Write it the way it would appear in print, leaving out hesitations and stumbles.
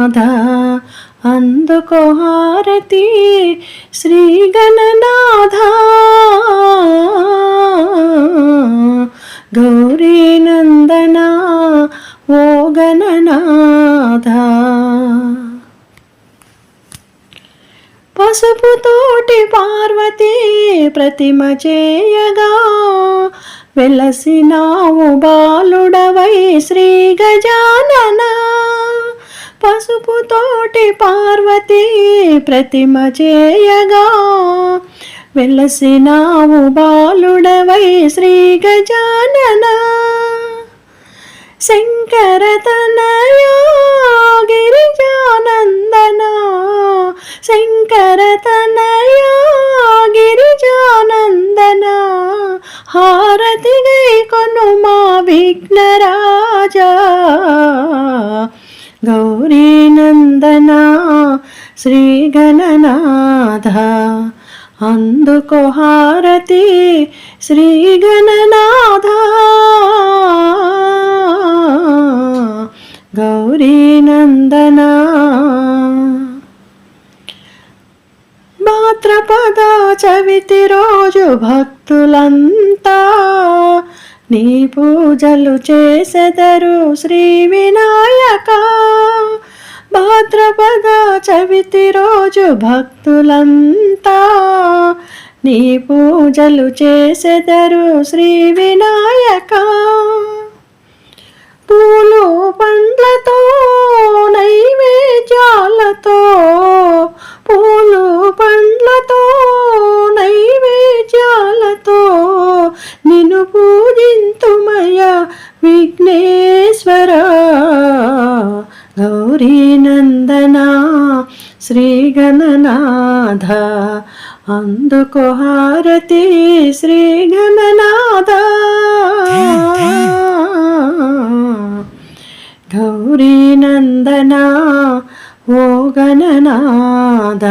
గణనాథ అందుకో హారతి శ్రీ గణనాథ గౌరీ నందన ఓ గణనాథ పసుపుతోటి పార్వతీ ప్రతిమ చేయగా వెలసినావు బాలుడవై శ్రీ గజానన పసుపుతోటి పార్వతీ ప్రతిమ చేయగా వెలసినావు బాలుడవై శ్రీ గజానన శంకర తనయా గిరిజానందన శంకర తనయా గిరిజానందన హారతి గై కొను మా విఘ్నరాజా గౌరీ నందన శ్రీ గణనాథ అందుకో హారతి శ్రీ గణనాథ గౌరీ నందన భాద్రపద చవితి రోజు భక్తులంతా నీ పూజలు చేసెదరు శ్రీ వినాయక భాద్రపద చవితి రోజు భక్తులంతా నీ పూజలు చేసెదరు శ్రీ వినాయక పూలు పండ్లతో నైవేద్యాలతో పూలు పండ్లతో నైవేద్యాలతో నిన్ను పూజింతుమయ విఘ్నేశ్వర గౌరీ నందన శ్రీ గణనాథ అందుకో హారతి శ్రీ గణనాథ గౌరీ నందన ఓ గణనాథ